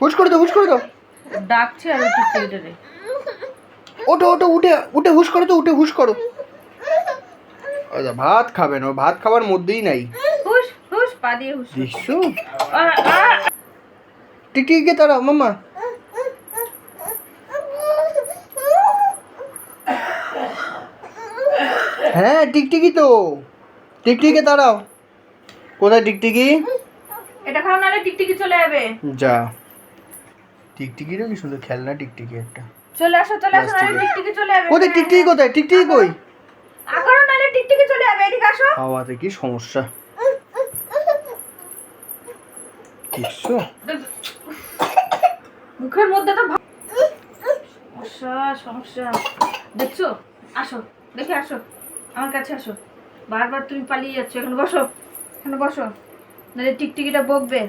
হুশ করে দাও, হুশ করে দাও। ডাকছে আর টিকটিকিটারে। ওটো ওটো, উঠে উঠে হুশ করো তো, উঠে হুশ করো। আচ্ছা, ভাত খাবে না, ভাত খাবার মধ্যেই নাই। হুশ হুশ, পা দিয়ে হুশ। দেখছো, আ- আ- টিকটিকিকে তাড়াও মাম্মা। হ্যাঁ টিকটিকি তো, টিকটিকিকে তাড়াও। কোথায় টিকটিকি? এটা খাও নাহলে টিকটিকি চলে যাবে। যা, টিকটিকিরও কি সুন্দর খেলনা, টিকটিকি একটা। চলে আসো নাহলে টিকটিকি চলে যাবে। কোথায় টিকটিকি, কোথায় টিকটিকি কই? আকারও নাহলে টিকটিকি চলে যাবে, এদিকে আসো। হাওয়াতে কি সমস্যা দেখছো? মুখের মধ্যে তো সমস্যা সমস্যা দেখছো। আসো, দেখে আসো, আমার কাছে আসো। বারবার তুমি পালিয়ে যাচ্ছ, এখানে বসো, এখানে বসো, নাহলে টিকটিকিটা বকবে।